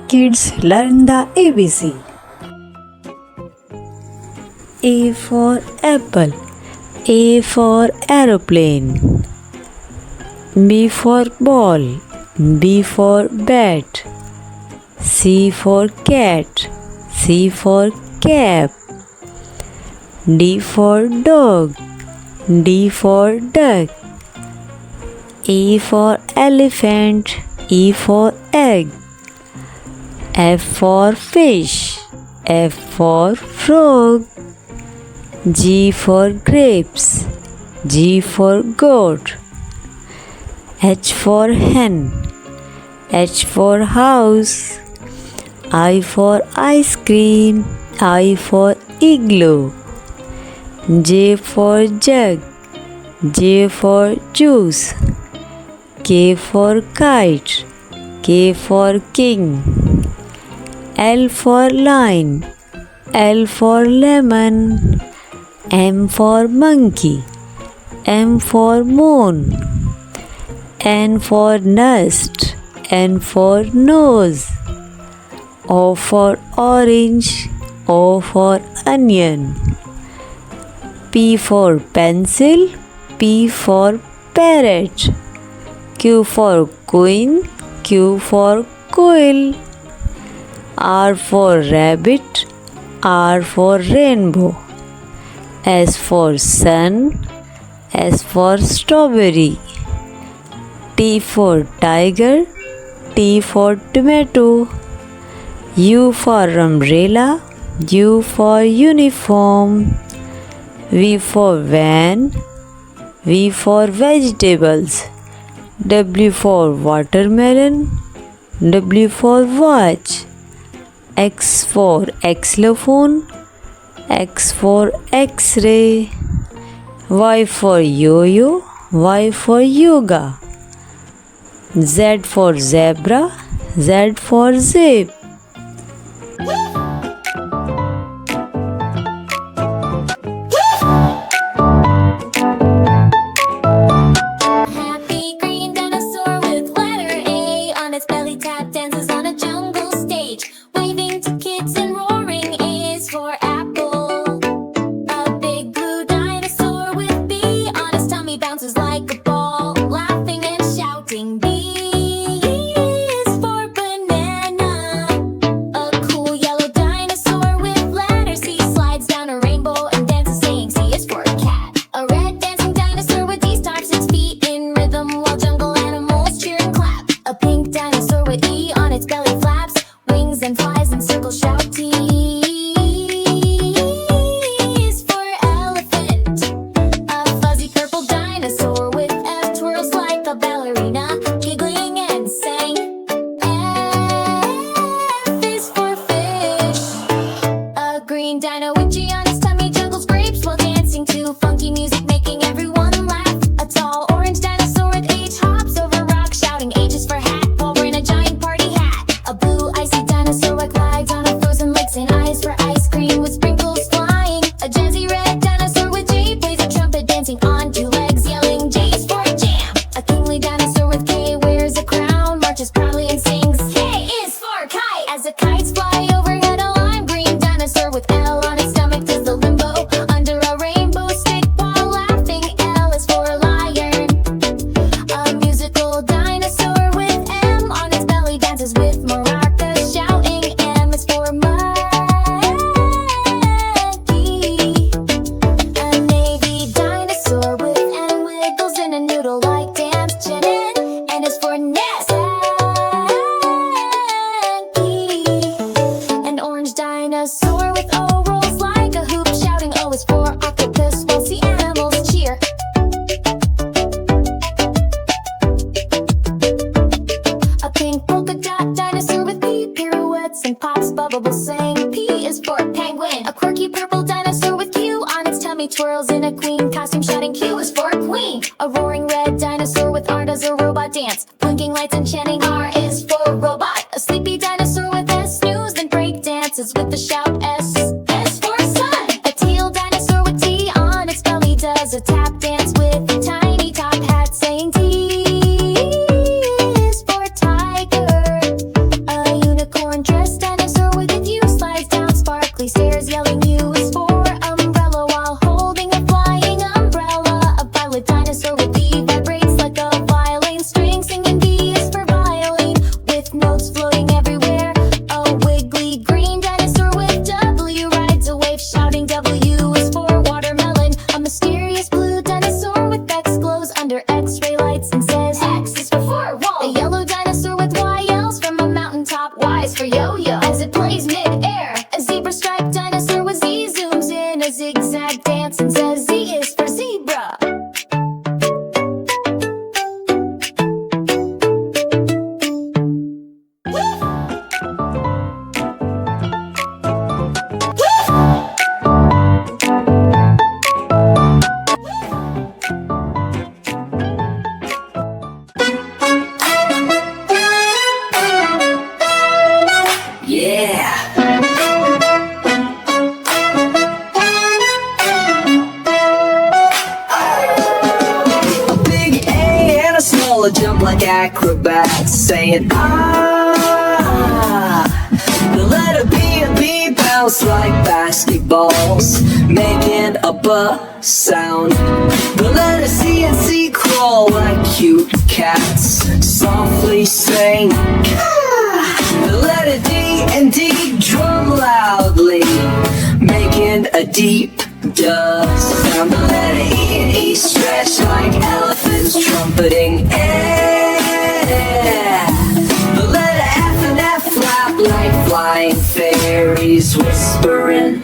Kids learn the ABC. A for apple. A for aeroplane. B for ball. B for bat. C for cat. C for cap. D for dog. D for duck. E for elephant. E for egg. F for fish. F for frog. G for grapes. G for goat. H for hen. H for house. I for ice cream. I for igloo. J for jug. J for juice. K for kite. K for king. L for lion. L for lemon. M for monkey. M for moon. N for nest. N for nose. O for orange. O for onion. P for pencil. P for parrot. Q for queen. Q for quail. R for rabbit. R for rainbow. S for sun. S for strawberry. T for tiger. T for tomato. U for umbrella. U for uniform. V for van. V for vegetables. W for watermelon. W for watch. X for xylophone. X for X-ray. Y for yo-yo. Y for yoga. Z for zebra. Z for zip. Happy green dinosaur with letter A on its belly tap dances on a jungle stage. Waving to kids and roaring A is for apple. A big blue dinosaur with B on his tummy bounces like a ball, laughing and shouting. B is for banana. A cool yellow dinosaur with letter C slides down a rainbow and dances saying C is for cat. A red dancing dinosaur with D stomps its feet in rhythm while jungle animals cheer and clap. A pink dinosaur with E on its belly flaps wings and flies in circles shouting. T is for elephant. A fuzzy purple dinosaur with F twirls like a ballerina, giggling and saying. F is for fish. A green dino with G on his tummy juggles grapes while dancing to funky music, making everyone laugh. A tall orange dinosaur with H hops over rocks, shouting H is for hat while wearing a giant party hat. A blue icy dinosaur with glides on a frozen lake, saying I is for ice cream with sprinkles flying. A jazzy red dinosaur with J plays a trumpet, dancing on two legs, yelling J is for jam. A kingly dinosaur with K wears a crown, marches proudly and sings K is for kite. As the kites fly overhead, a lime green dinosaur with L on its stomach does the limbo under a rainbow stick while laughing. L is for lion. A musical dinosaur with M on its belly dances with maracas, shouting M is for monkey. A navy dinosaur with N wiggles in a noodle-like dance, chin N is for nest. An orange dinosaur with O rolls like a hoop, shouting O is for octopus while sea animals cheer. A pink polka dot dinosaur with P pirouettes and pops bubbles, saying P is for penguin. A quirky purple dinosaur with Q on its tummy twirls in a queen costume, shouting Q is for queen. A roaring red dinosaur with R does a robot dance, blinking lights and chanting R is for robot. A sleepy dinosaur with S snooze and break dances with the shout S for sun. A teal dinosaur with T on its belly does a tap dance with a tiny top hat, saying T is for tiger. A unicorn flying everywhere. A wiggly green dinosaur with W rides a wave, shouting W is for watermelon. A mysterious blue dinosaur with X glows under X-ray lights and says X is for wall. A yellow dinosaur with Y yells from a mountaintop, Y is for yo-yo as it plays mid-air. A zebra-striped dinosaur with Z zooms in a zigzag dance and says Z is for zebra. Yeah. A big A and a smaller jump like acrobats, saying ah. The letter B and B bounce like basketballs, making a B sound. The letter C and C crawl like cute cats, softly saying the letter D and D drum loudly, making a deep dust sound. The letter E and E stretch like elephants trumpeting air. The letter F and F flap like flying fairies whispering.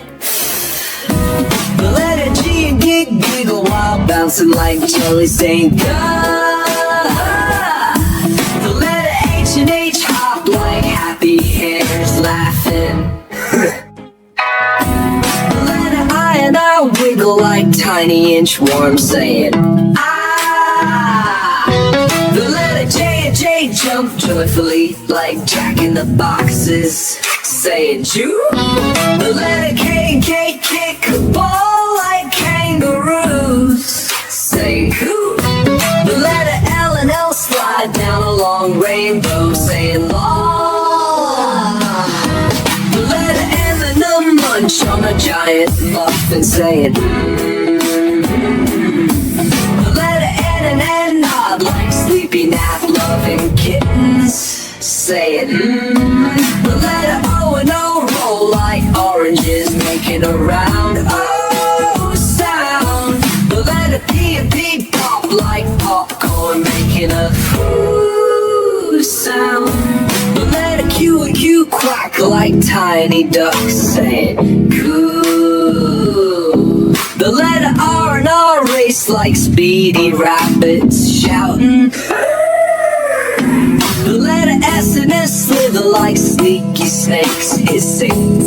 The letter G and G giggle while bouncing like jelly saying gah. The letter H and H hop like happy hares laughing. The letter I and I wiggle like tiny inchworms saying ah. The letter J and J jump joyfully like Jack in the Boxes saying choo. The letter K and K kick a ball like kangaroos saying coo. The letter L and L slide down a long rainbow saying long. The letter N and M munch on a giant muffin saying The letter N and N nod like sleepy nap loving kittens saying The letter O and O roll like oranges making a round O sound. The letter P and P pop like popcorn making a foo sound. The letter Q and Q quack like tiny ducks saying coo. The letter R and R race like speedy rabbits shouting. The letter S and S slither like sneaky snakes hissing.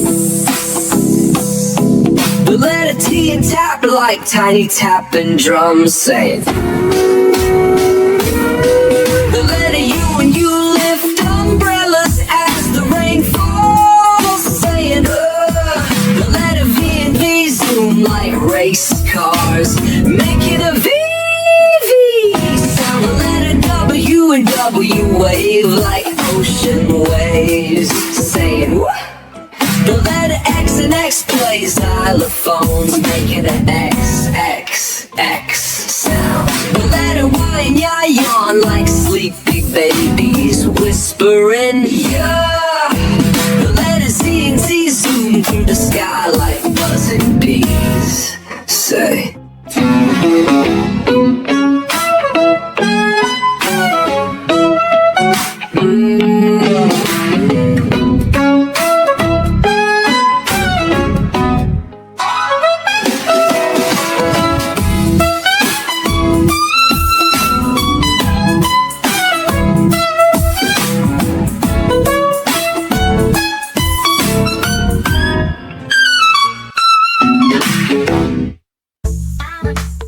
The letter T and tap like tiny tapping drums saying. The letter U and U lift umbrellas as the rain falls saying The letter V and V zoom like race cars making a V sound. The letter W and W wave like ocean waves saying what? The letter X and X plays xylophones making an X sound. The letter Y and Y yawn like sleepy babies whispering yeah. The letter Z and Z zoom through the sky like buzzing bees say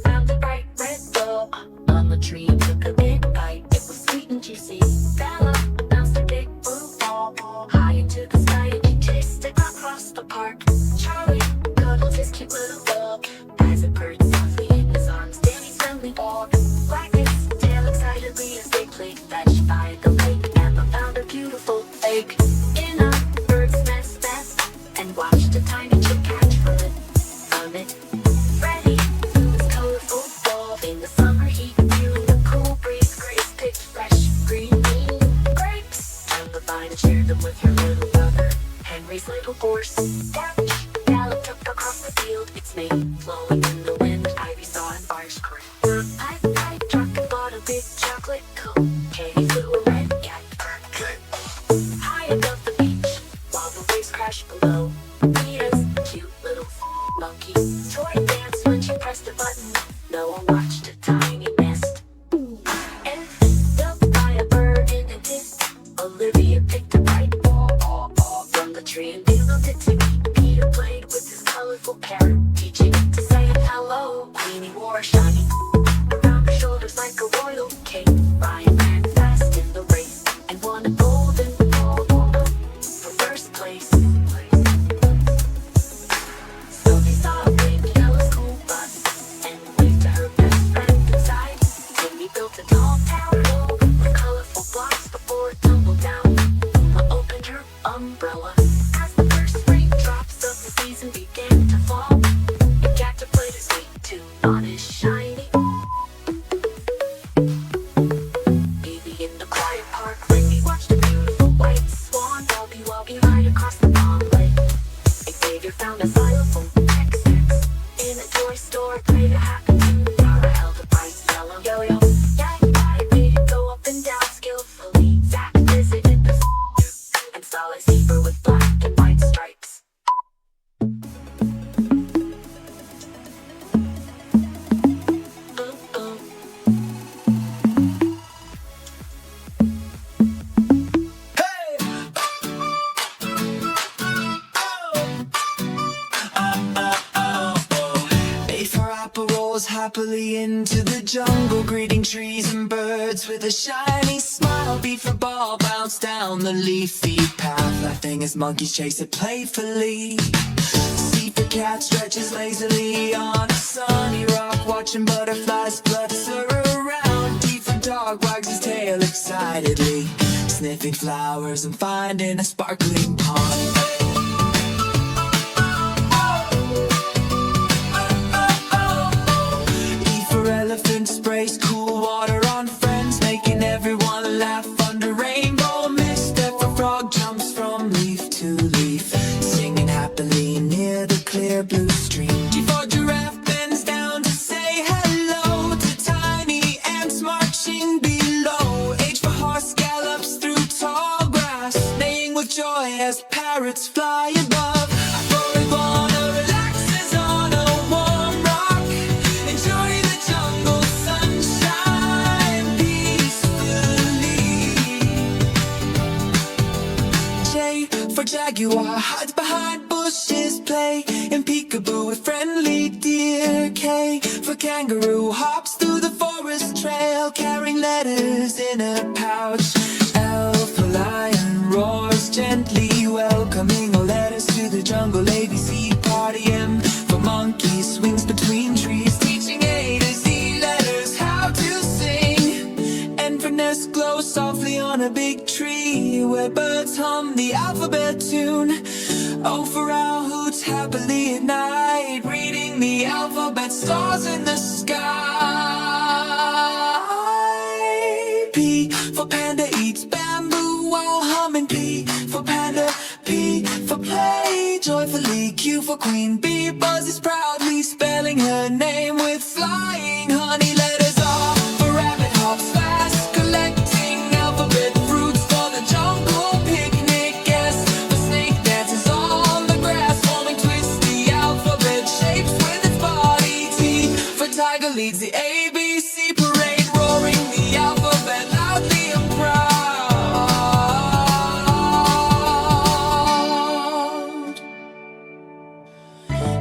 Found a bright red ball on the tree, took a big bite. It was sweet and juicy. Bella bounced a big blue ball high into the sky, and he chased it across the park. Charlie cuddled his cute little dog as it purred softly in his arms. Danny suddenly walked, wagged his tail excitedly as they played fetch by the lake. Emma found a beautiful egg in a bird's nest and watched a tiny chick hatch from it. Freddie flew his colorful ball in the summer heat, feeling the cool breeze. Grace picked fresh green grapes from the vine and shared them with her little brother, Henry's little horse. Dash galloped up across the field, its mane flowing in the wind. Ivy saw an ice cream. I truck and bought a big chocolate cone. Katie flew a red cat high above the beach, while the waves crashed below. Rita's cute little monkey toy danced when she pressed a button. Noah watched a tiny nest and built by a bird in a nest. Olivia picked a bright ball from the tree and wheeled it to me. Peter played with his colorful parrot, teaching it to say hello. Queenie wore a shiny around her shoulders like a royal cape. Ryan ran fast in the race and won a golden ball for first place. Sophie saw a big yellow school bus and waved to her best friend inside. Timmy built a tall town hall with colorful blocks before it tumbled down. Uma opened her umbrella as the first raindrops of the season began to fall. And Cactor played a sweet tune on his shiny. Baby in the quiet park, Wendy watched a beautiful white swan wobby right across the pond lake. Xavier found a xylophone XX in a toy store, played a happy tune. Dara held a bright yellow yo-yo. Yeah, made it go up and down skillfully. Zach visited the and saw a zebra with black and white stripes. Boom, boom. A for apple rolls happily into the jungle, greeting trees and birds with a shiny smile. B for ball bounce down the leafy path, laughing as monkeys chase it playfully. C for cat stretches lazily on a sunny rock, watching butterflies flutter around. D for dog wags his tail excitedly, sniffing flowers and finding a sparkling pond. Elephant sprays cool water on friends, making everyone laugh under rainbow mist. F for frog jumps from leaf to leaf, singing happily near the clear blue stream. G for giraffe bends down to say hello to tiny ants marching below. H for horse gallops through tall grass, neighing with joy as parrots fly above. I for iguana relaxes on a warm rock, enjoy the jungle sunshine peacefully. J for jaguar hides behind bushes, play in peekaboo with friendly deer. K for kangaroo hops through the forest trail, carrying letters in a pouch. L for lion roars gently, welcoming all letters to the jungle. ABC party. M for monkey swings between trees, teaching A to Z letters how to sing. N for nest glows softly on a big tree, where birds hum the alphabet tune. O for owl hoots happily at night, reading the alphabet stars in the sky. P for panda eats bamboo while humming. P for panda. P for play joyfully. Q for queen bee buzzes proudly, spelling her name with flying honey letters. R for rabbit hops fast, collecting alphabet fruits for the jungle picnic. S for snake dances on the grass, forming twisty alphabet shapes with its body. T for tiger leads the ABC parade, roaring the alphabet loudly and proud.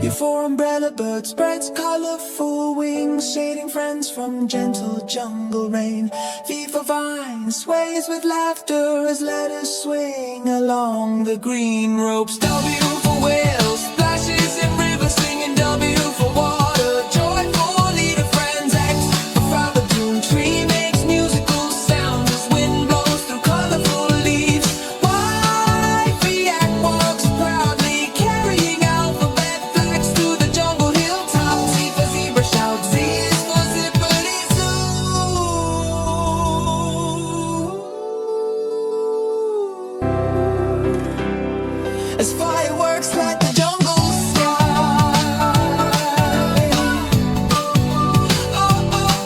U for umbrella bird spreads colorful wings, shading friends from gentle jungle rain. V for vine sways with laughter as letters swing along the green ropes. W for whale splashes in rivers, singing. W for water joyfully to friends. X for frolic tree makes musical sounds as wind blows through colorful leaves. Y for yak walks proudly, carrying alphabet flags to the jungle hilltop. Z for zebra shouts. Z is for zippity zoo. as fireworks light the jungle sky. Oh, oh,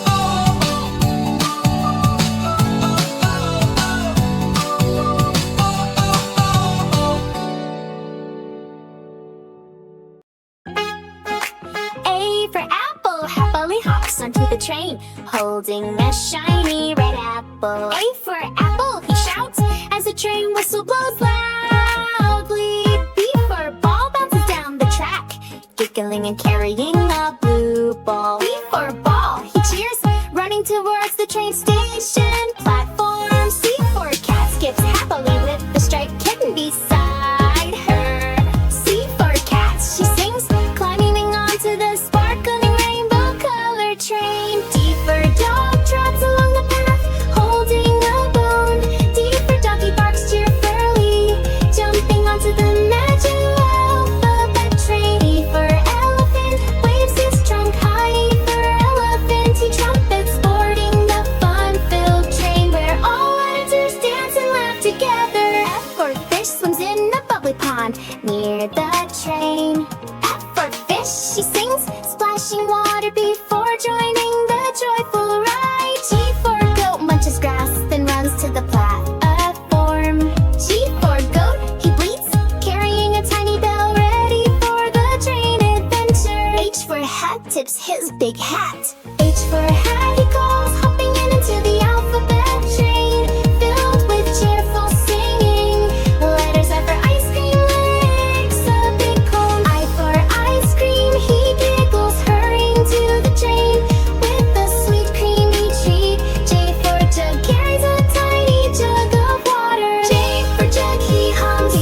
A for apple, happily hops onto the train, holding a shiny red apple. A for apple, he shouts as the train whistle blows loudly. B for ball bounces down the track, giggling and carrying a blue ball. B for ball, he cheers, running towards the train station platform. C for cat skips happily with the striped kitten beside her. C for cat, she sings, climbing onto the sparkling rainbow-colored train. D for dog trots along the path, holding a bone. D for doggy barks cheerfully, jumping onto the magic alphabet train. E for elephant, waves his trunk high. E for elephant, he trumpets, boarding the fun-filled train where all letters dance and laugh together. F for fish swims in a bubbly pond near the train. F for fish, she sings, splashing water before joining the joyful ride. G for goat, munches grass, then runs to the platform. G for goat, he bleats, carrying a tiny bell ready for the train adventure. H for hat, tips his big hat. H for hat, he calls, hopping into the alphabet train, filled with cheerful singing. Letters are for ice cream, licks a big cone. I for ice cream, he giggles, hurrying to the train with a sweet creamy treat. J for jug, carries a tiny jug of water. J for jug, he hums,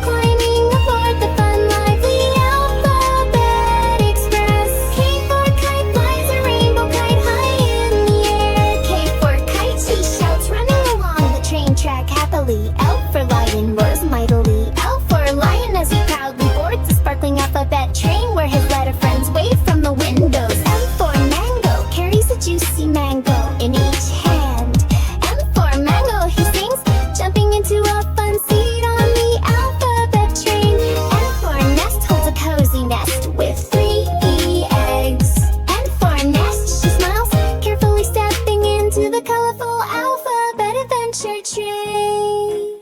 climbing aboard the fun, lively alphabet express. K for kite, flies a rainbow kite high in the air. K for kite, he shouts, running along the train track happily. L for lion, roars mightily. L for lion, as he proudly boards the sparkling alphabet train where his letter friends wave from the windows. M for mango, carries a juicy mango in each hand. M for mango, he sings, jumping into a fun seat on the alphabet train. N for nest, holds a cozy nest with 3 eggs. N for nest, she smiles, carefully stepping into the colorful alphabet adventure train.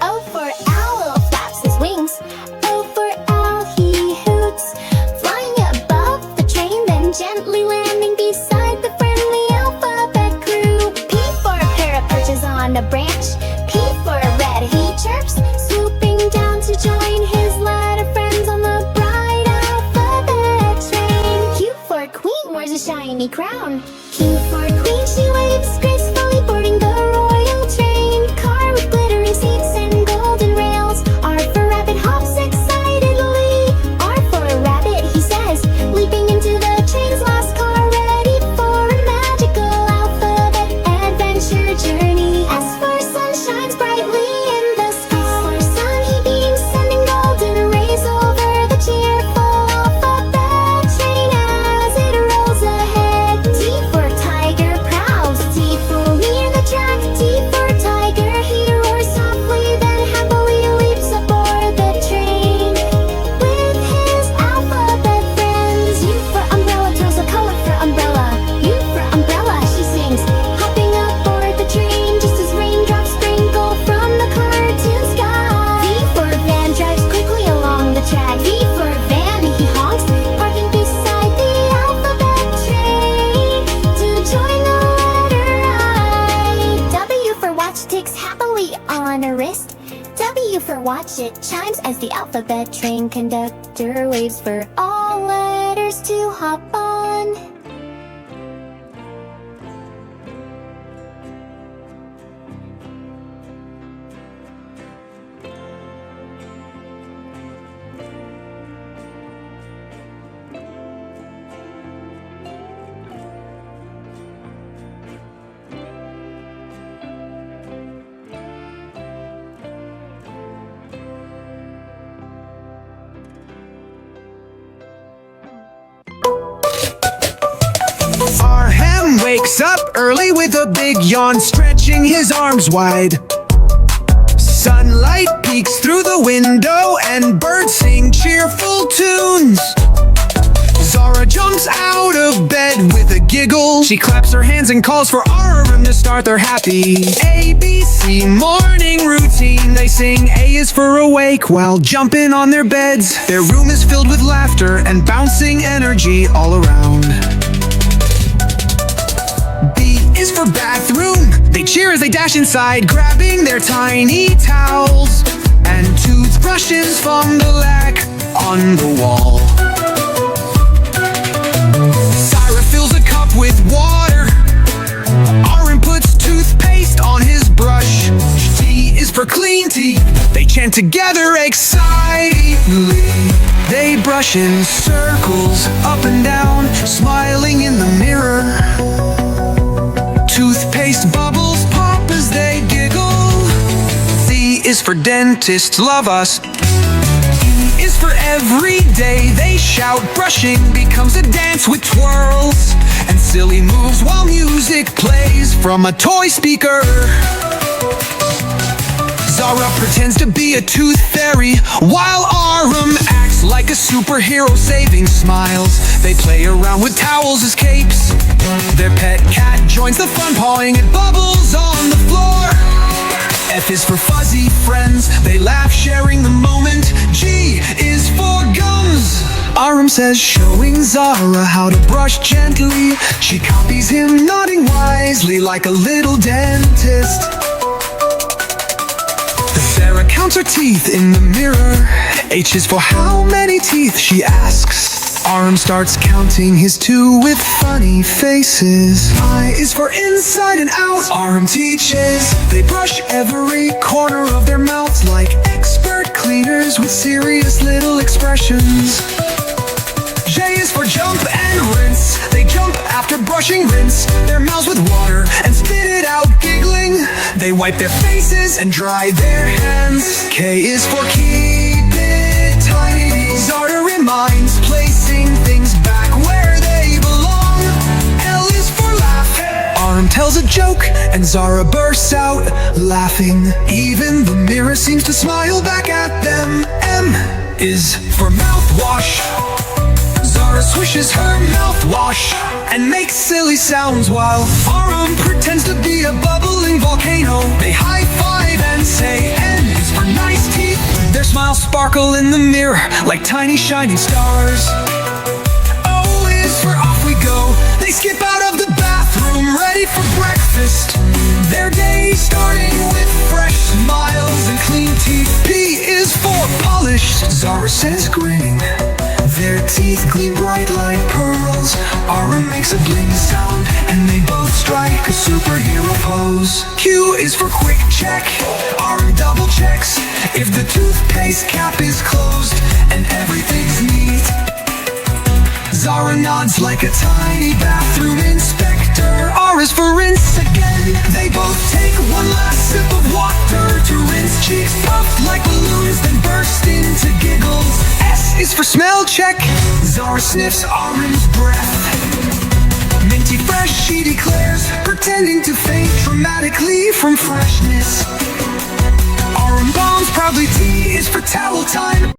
O for owl, flaps his wings. O for owl, he hoots, flying above the train, then gently landing beside the friendly alphabet crew. P for parrot perches on a branch. P for red, he chirps, swooping down to join his letter friends on the bright alphabet train. Q for queen, wears a shiny crown. Q for queen, she waves gracefully, boarding the royal train car with glittering seats and golden rails. R for rabbit, hops excitedly. R for rabbit, he says, leaping into the train's last car, ready for a magical alphabet adventure journey. S for sun, shines brightly in the sky. For sun, he beams, sending golden rays over the cheerful alphabet train as it rolls ahead. T for tiger, prowls. T for near the track. T for tiger, he roars softly, then happily leaps aboard the train with his alphabet friends. U for umbrella, throws a color for umbrella. U for umbrella, she sings, hopping aboard the train just as raindrops sprinkle from the cartoon sky. V for van, drives quickly along the track. V for van, he honks, parking beside the alphabet train to join the letter I. W for watch, ticks happily on a wrist. W for watch, it chimes as the alphabet train conductor waves for all letters to hop on. wakes up early with a big yawn, stretching his arms wide. Sun Sunlight peeks through the window and birds sing cheerful tunes. Zara jumps out of bed with a giggle. She claps her hands and calls for Aram to start their happy ABC morning routine. They sing A is for awake while jumping on their beds. Their room is filled with laughter and bouncing energy all around. B is for bathroom. They cheer as they dash inside, grabbing their tiny towels and toothbrushes from the rack on the wall. With water, Aram puts toothpaste on his brush. T is for clean teeth. They chant together excitedly. They brush in circles up and down, smiling in the mirror. Toothpaste bubbles pop as they giggle. C is for dentists love us. E is for every day. They shout, brushing becomes a dance with twirls and silly moves while music plays from a toy speaker. Zara pretends to be a tooth fairy while Aram acts like a superhero saving smiles. They play around with towels as capes. Their pet cat joins the fun, pawing at bubbles on the floor. F is for fuzzy friends. They laugh, sharing the moment. G is for gums. Aram says, showing Zara how to brush gently. She copies him, nodding wisely like a little dentist. Sarah counts her teeth in the mirror. H is for how many teeth, she asks. Aram starts counting his 2 with funny faces. I is for inside and out. Aram teaches. They brush every corner of their mouths like expert cleaners with serious little expressions. J is for jump and rinse. They jump after brushing, rinse their mouths with water and spit it out giggling. They wipe their faces and dry their hands. K is for keep it tidy. Zara reminds, placing things back where they belong. L is for laugh. Aram tells a joke and Zara bursts out laughing. Even the mirror seems to smile back at them. M is for mouthwash. Zara swishes her mouthwash and makes silly sounds while Aram pretends to be a bubbling volcano. They high five and say N is for nice teeth. Their smiles sparkle in the mirror like tiny shining stars. O is for off we go. They skip out of the bathroom ready for breakfast. Their day starting with fresh smiles and clean teeth. P is for polished. Zara says grinning. Their teeth gleam bright like pearls. Aram makes a bling sound and they both strike a superhero pose. Q is for quick check. Aram double checks if the toothpaste cap is closed and everything's neat. Zara nods like a tiny bathroom inspector. R is for rinse again. They both take one last sip of water to rinse. Cheeks puffed like balloons, then burst into giggles. S is for smell check. Zara sniffs Aram's breath. Minty fresh, she declares, pretending to faint dramatically from freshness. Aram bombs proudly. T is for towel